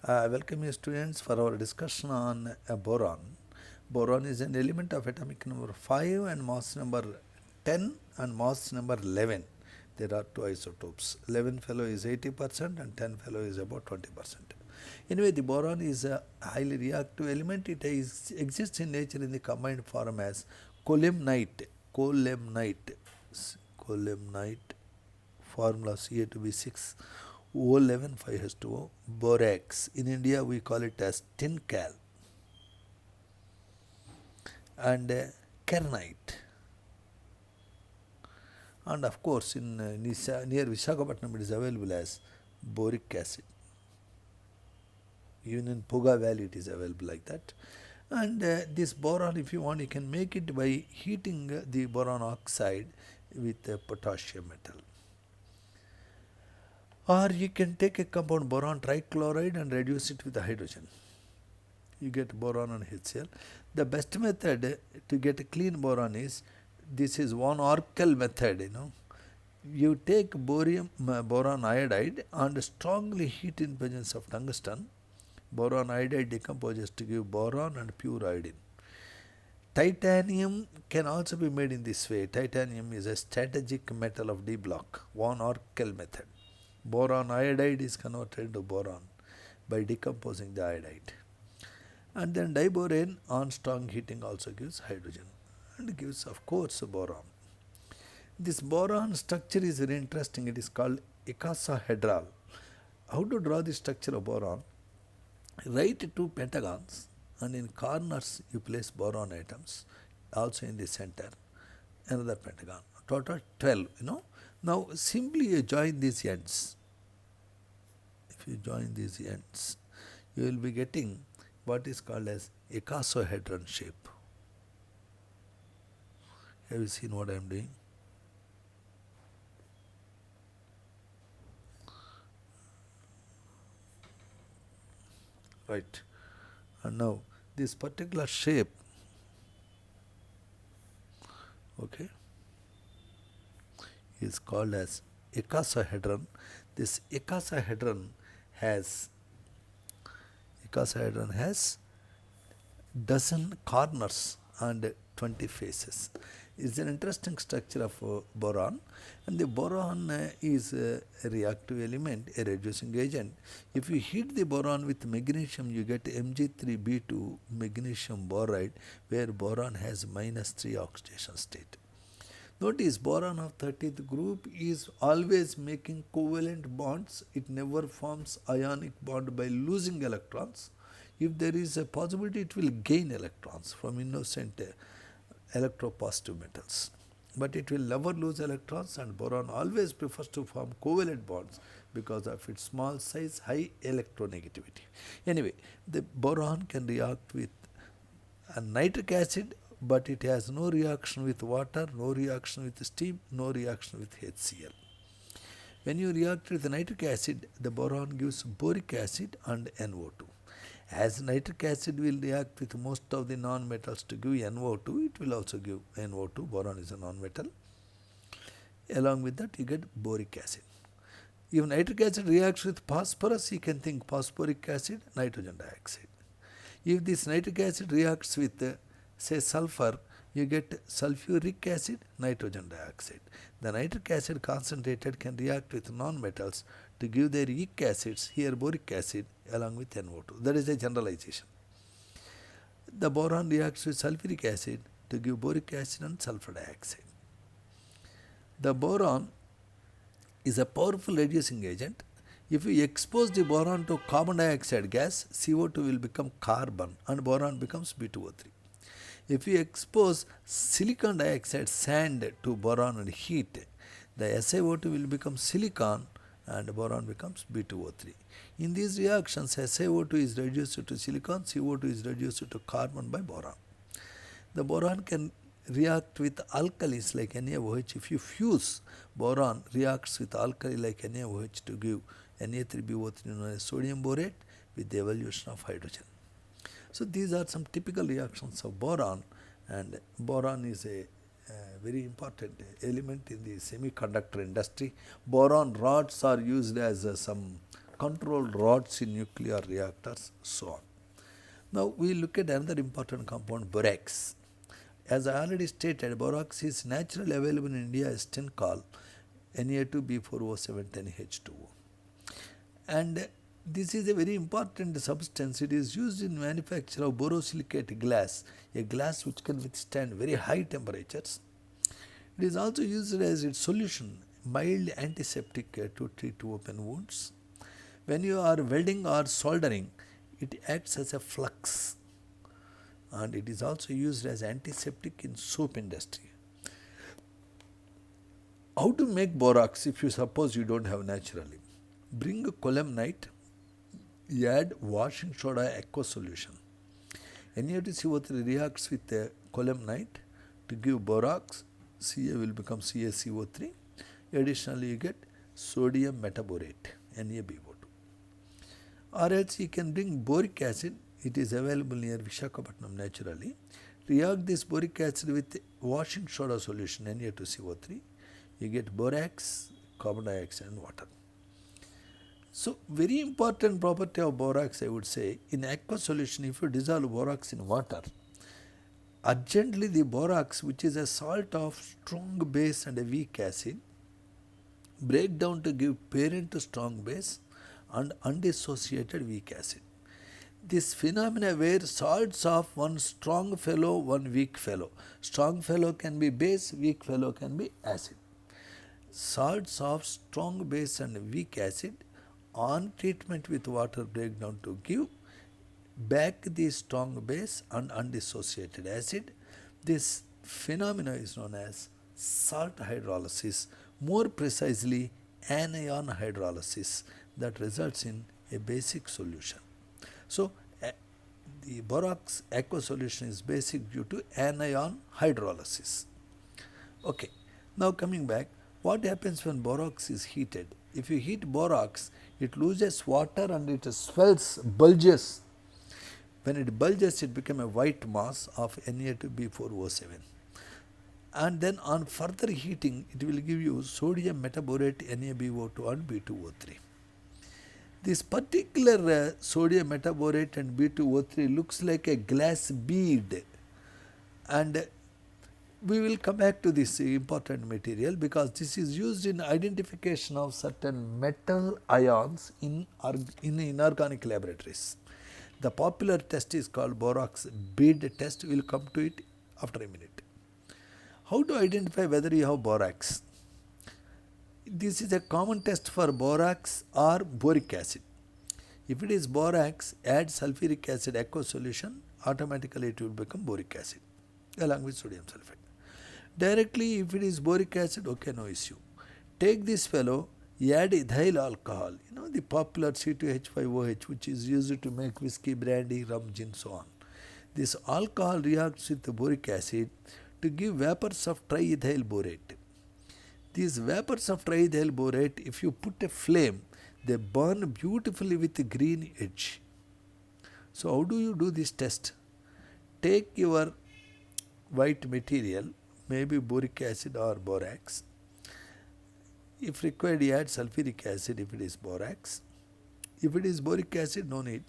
Welcome you students for our discussion on boron. Boron is an element of atomic number 5 and mass number 10 and mass number 11. There are two isotopes. 11 fellow is 80% and 10 fellow is about 20%. Anyway, the boron is a highly reactive element. It exists in nature in the combined form as colemnite. Colemnite. Colemnite. Formula Ca2b6 O11 5H2O. Borax. In India we call it as tin cal. And kernite. And of course near Visakhapatnam it is available as boric acid. Even in Puga Valley it is available like that. And this boron, if you want, you can make it by heating the boron oxide with potassium metal. Or you can take a compound boron trichloride and reduce it with hydrogen. You get boron and HCl. The best method to get a clean boron is, this is one Orkel method, You take boron iodide and strongly heat in presence of tungsten. Boron iodide decomposes to give boron and pure iodine. Titanium can also be made in this way. Titanium is a strategic metal of D block, one Orkel method. Boron iodide is converted into boron by decomposing the iodide. And then diborane on strong heating also gives hydrogen and gives, of course, boron. This boron structure is very interesting. It is called icosahedral. How to draw the structure of boron? Write two pentagons and in corners you place boron atoms, also in the center another pentagon. Total 12, Now simply you join these ends. If you join these ends, you will be getting what is called as icosahedron shape. Have you seen what I am doing? Right. And now this particular shape, okay, is called as icosahedron. This icosahedron has dozen corners and 20 faces. It's an interesting structure of boron, and the boron is a reactive element, a reducing agent. If you heat the boron with magnesium, you get Mg3b2 magnesium boride, where boron has -3 oxidation state. Notice boron of 30th group is always making covalent bonds. It never forms ionic bond by losing electrons. If there is a possibility, it will gain electrons from innocent electropositive metals. But it will never lose electrons, and boron always prefers to form covalent bonds because of its small size, high electronegativity. Anyway, the boron can react with a nitric acid, but it has no reaction with water, no reaction with steam, no reaction with HCl. When you react with nitric acid, the boron gives boric acid and NO2. As nitric acid will react with most of the non-metals to give NO2, it will also give NO2. Boron is a non-metal. Along with that, you get boric acid. If nitric acid reacts with phosphorus, you can think phosphoric acid, nitrogen dioxide. If this nitric acid reacts with say sulfur, you get sulfuric acid, nitrogen dioxide. The nitric acid concentrated can react with non-metals to give their weak acids, here boric acid along with NO2. That is a generalization. The boron reacts with sulfuric acid to give boric acid and sulfur dioxide. The boron is a powerful reducing agent. If you expose the boron to carbon dioxide gas, CO2 will become carbon and boron becomes B2O3. If you expose silicon dioxide sand to boron and heat, the SiO2 will become silicon and boron becomes B2O3. In these reactions, SiO2 is reduced to silicon, CO2 is reduced to carbon by boron. The boron can react with alkalis like NaOH. If you fuse, boron reacts with alkali like NaOH to give Na3BO3 known as sodium borate with the evolution of hydrogen. So these are some typical reactions of boron, and boron is a very important element in the semiconductor industry. Boron rods are used as some control rods in nuclear reactors, so on. Now we look at another important compound, borax. As I already stated, borax is naturally available in India as tin called Na2B4O710H2O. And this is a very important substance. It is used in manufacture of borosilicate glass, a glass which can withstand very high temperatures. It is also used as its solution, mild antiseptic to treat open wounds. When you are welding or soldering, it acts as a flux, and it is also used as antiseptic in soap industry. How to make borax if you suppose you don't have naturally? Bring a colemnite, add washing soda aqueous solution. Na2CO3 reacts with the colemnite to give borax. Ca will become CaCO3. Additionally, you get sodium metaborate, NaBO2. Or else you can bring boric acid. It is available near Visakhapatnam naturally. React this boric acid with washing soda solution, Na2CO3. You get borax, carbon dioxide and water. So, very important property of borax, I would say, in aqueous solution, if you dissolve borax in water, urgently the borax, which is a salt of strong base and a weak acid, break down to give parent to strong base and undissociated weak acid. This phenomena where salts of one strong fellow, one weak fellow. Strong fellow can be base, weak fellow can be acid. Salts of strong base and weak acid on treatment with water break down to give back the strong base and undissociated acid. This phenomena is known as salt hydrolysis, more precisely anion hydrolysis, that results in a basic solution. So, the borax aqueous solution is basic due to anion hydrolysis. Okay, now coming back, what happens when borax is heated? If you heat borax, it loses water and it swells, bulges. When it bulges, it becomes a white mass of Na2B4O7. And then on further heating, it will give you sodium metaborate NaBO2 and B2O3. This particular sodium metaborate and B2O3 looks like a glass bead, and we will come back to this important material because this is used in identification of certain metal ions in inorganic laboratories. The popular test is called borax bead test. We will come to it after a minute. How to identify whether you have borax? This is a common test for borax or boric acid. If it is borax, add sulfuric acid aqueous solution, automatically it will become boric acid along with sodium sulfate. Directly, if it is boric acid, okay, no issue. Take this fellow, add ethyl alcohol, the popular C2H5OH, which is used to make whiskey, brandy, rum, gin, so on. This alcohol reacts with the boric acid to give vapors of triethyl borate. These vapors of triethyl borate, if you put a flame, they burn beautifully with a green edge. So how do you do this test? Take your white material, maybe boric acid or borax. If required, add sulfuric acid if it is borax. If it is boric acid, no need.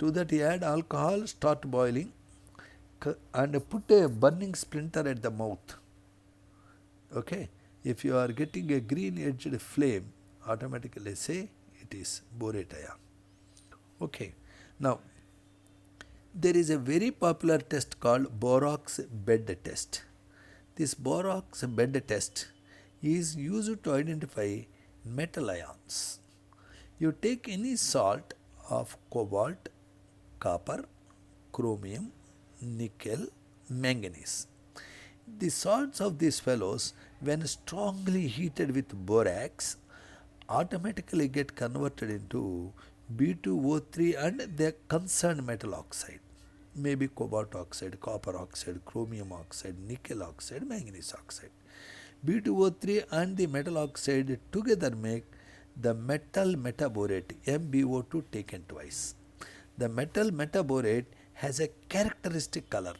To that add alcohol, start boiling and put a burning splinter at the mouth. Okay. If you are getting a green edged flame, automatically say it is borate ion. Okay. Now, there is a very popular test called borax bed test. This borax bed test is used to identify metal ions. You take any salt of cobalt, copper, chromium, nickel, manganese. The salts of these fellows, when strongly heated with borax, automatically get converted into B2O3 and the concerned metal oxide. Maybe cobalt oxide, copper oxide, chromium oxide, nickel oxide, manganese oxide. B2O3 and the metal oxide together make the metal metaborate, MbO2 taken twice. The metal metaborate has a characteristic color.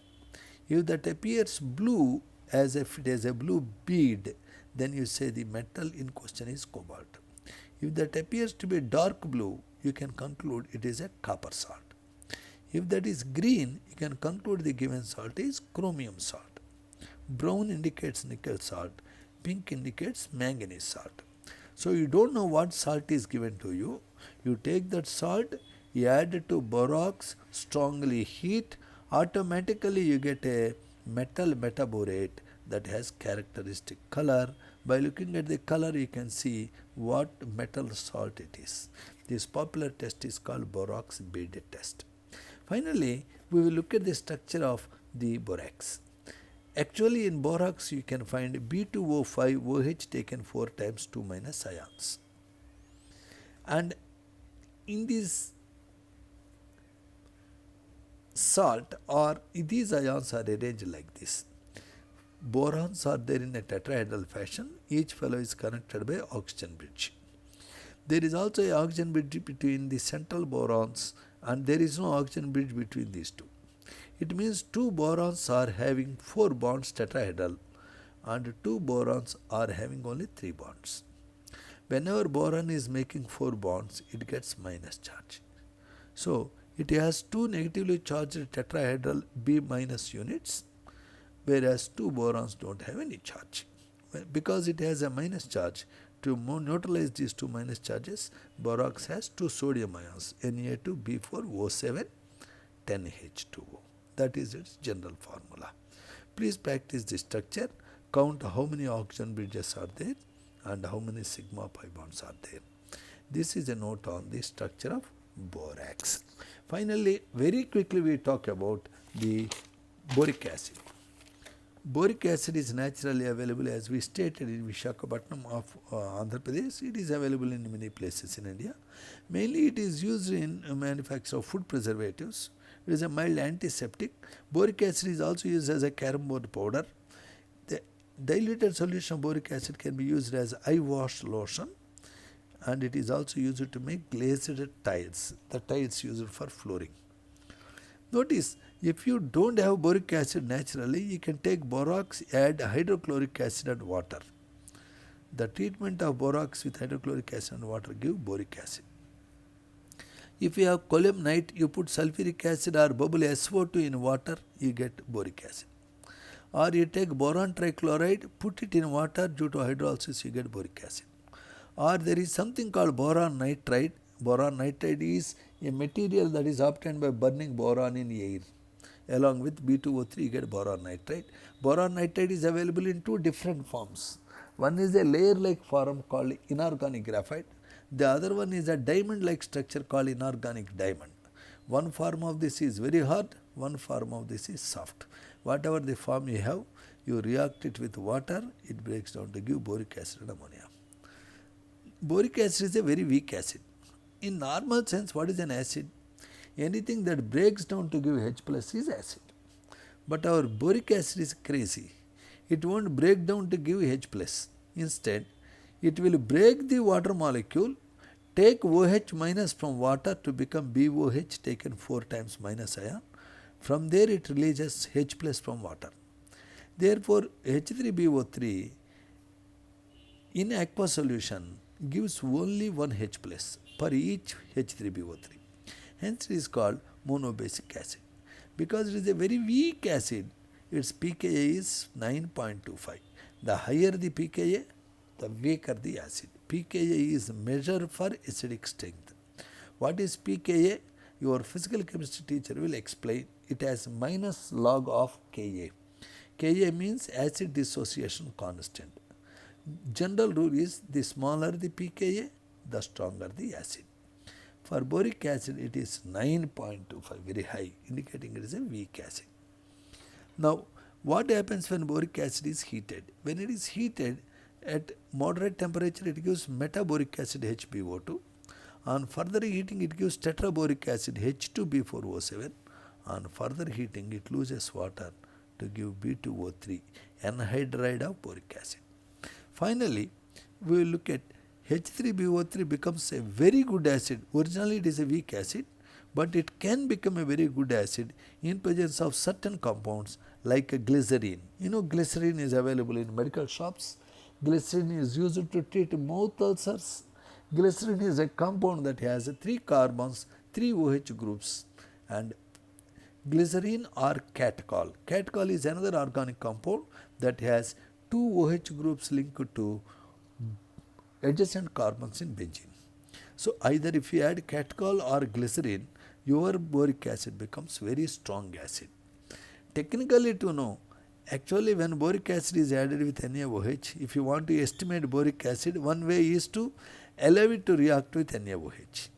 If that appears blue as if it is a blue bead, then you say the metal in question is cobalt. If that appears to be dark blue, you can conclude it is a copper salt. If that is green, you can conclude the given salt is chromium salt. Brown indicates nickel salt. Pink indicates manganese salt. So you don't know what salt is given to you. You take that salt, you add it to borax, strongly heat, automatically you get a metal metaborate that has characteristic color. By looking at the color, you can see what metal salt it is. This popular test is called borax bead test. Finally, we will look at the structure of the borax. Actually, in borax, you can find B2O5 OH taken 4 times 2 minus ions. And in this salt, or these ions are arranged like this. Borons are there in a tetrahedral fashion. Each fellow is connected by oxygen bridge. There is also a oxygen bridge between the central borons, and there is no oxygen bridge between these two. It means 2 borons are having 4 bonds tetrahedral, and 2 borons are having only 3 bonds. Whenever boron is making 4 bonds, it gets minus charge. So it has 2 negatively charged tetrahedral B minus units, whereas 2 borons don't have any charge. Because it has a minus charge, to neutralize these 2 minus charges, borax has 2 sodium ions, Na2B4O7 10H2O. That is its general formula. Please practice the structure, count how many oxygen bridges are there and how many sigma pi bonds are there. This is a note on the structure of borax. Finally, very quickly we talk about the boric acid. Boric acid is naturally available, as we stated, in Visakhapatnam of Andhra Pradesh. It is available in many places in India. Mainly it is used in manufacture of food preservatives. It is a mild antiseptic. Boric acid is also used as a carom board powder. The diluted solution of boric acid can be used as eye wash lotion, and it is also used to make glazed tiles, the tiles used for flooring. Notice, if you don't have boric acid naturally, you can take borax, add hydrochloric acid and water. The treatment of borax with hydrochloric acid and water give boric acid. If you have colimnite, you put sulfuric acid or bubble SO2 in water, you get boric acid. Or you take boron trichloride, put it in water, due to hydrolysis you get boric acid. Or there is something called boron nitride. Boron nitride is a material that is obtained by burning boron in air. Along with B2O3 you get boron nitride. Boron nitride is available in 2 different forms. One is a layer-like form called inorganic graphite. The other one is a diamond-like structure called inorganic diamond. One form of this is very hard, one form of this is soft. Whatever the form you have, you react it with water, it breaks down to give boric acid and ammonia. Boric acid is a very weak acid. In normal sense, what is an acid? Anything that breaks down to give H plus is acid. But our boric acid is crazy. It won't break down to give H plus. Instead, it will break the water molecule, take OH minus from water to become BOH taken 4 times minus ion. From there it releases H plus from water. Therefore, H3BO3 in aqueous solution gives only 1 H plus per each H3BO3. Hence it is called monobasic acid. Because it is a very weak acid, its pKa is 9.25. The higher the pKa, the weaker the acid. pKa is measured for acidic strength. What is pKa? Your physical chemistry teacher will explain. It has minus log of Ka. Ka means acid dissociation constant. General rule is the smaller the pKa, the stronger the acid. For boric acid, it is 9.25, very high, indicating it is a weak acid. Now, what happens when boric acid is heated? When it is heated at moderate temperature, it gives metaboric acid HbO2. On further heating, it gives tetraboric acid H2B4O7. On further heating, it loses water to give B2O3, anhydride of boric acid. Finally, we will look at H3BO3 becomes a very good acid. Originally it is a weak acid, but it can become a very good acid in presence of certain compounds like a glycerin. You know, glycerin is available in medical shops. Glycerin is used to treat mouth ulcers. Glycerin is a compound that has 3 carbons, 3 OH groups, and glycerin or catechol. Catechol is another organic compound that has 2 OH groups linked to adjacent carbons in benzene. So either if you add catechol or glycerin, your boric acid becomes very strong acid. Technically to know, actually when boric acid is added with NaOH, if you want to estimate boric acid, one way is to allow it to react with NaOH.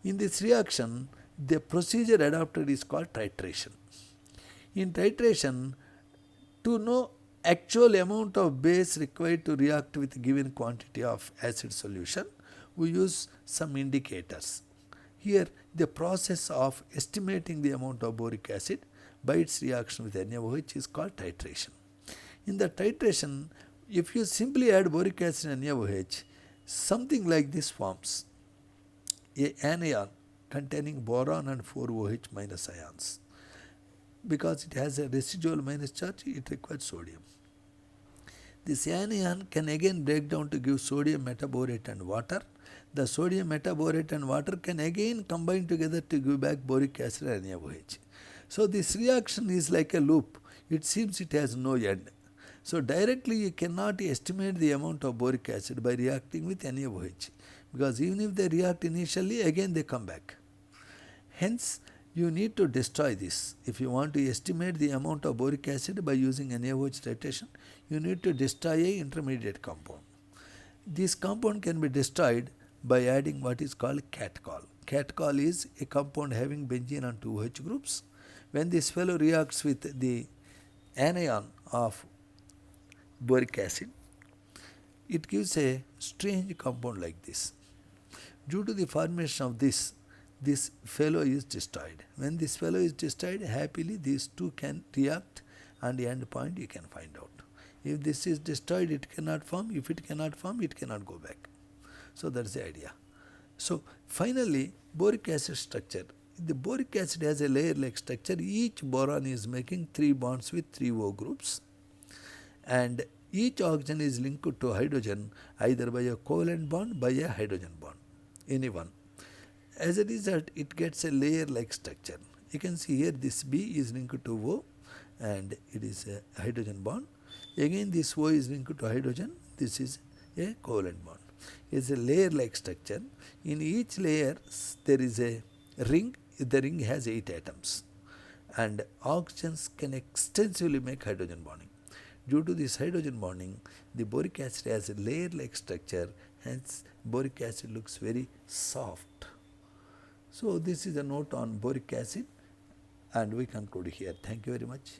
In this reaction, the procedure adopted is called titration. In titration, to know actual amount of base required to react with given quantity of acid solution, we use some indicators. Here, the process of estimating the amount of boric acid by its reaction with NaOH is called titration. In the titration, if you simply add boric acid and NaOH, something like this forms: a anion containing boron and 4 OH minus ions. Because it has a residual minus charge, it requires sodium. This anion can again break down to give sodium metaborate and water. The sodium metaborate and water can again combine together to give back boric acid and NaOH. So this reaction is like a loop. It seems it has no end. So directly you cannot estimate the amount of boric acid by reacting with NaOH, because even if they react initially, again they come back. Hence, you need to destroy this. If you want to estimate the amount of boric acid by using NaOH titration, you need to destroy an intermediate compound. This compound can be destroyed by adding what is called catechol. Catechol is a compound having benzene and 2 OH groups. When this fellow reacts with the anion of boric acid, it gives a strange compound like this. Due to the formation of this fellow is destroyed. When this fellow is destroyed, happily these two can react, and the end point you can find out. If this is destroyed, it cannot form. If it cannot form, it cannot go back. So that's the idea. So finally, boric acid structure. The boric acid has a layer-like structure. Each boron is making 3 bonds with 3 O groups, and each oxygen is linked to hydrogen either by a covalent bond, by a hydrogen bond, any one. As a result, it gets a layer-like structure. You can see here this B is linked to O, and it is a hydrogen bond. Again this O is linked to hydrogen. This is a covalent bond. It's a layer-like structure. In each layer there is a ring. The ring has 8 atoms, and oxygens can extensively make hydrogen bonding. Due to this hydrogen bonding, the boric acid has a layer-like structure. Hence, boric acid looks very soft. So this is a note on boric acid, and we conclude here. Thank you very much.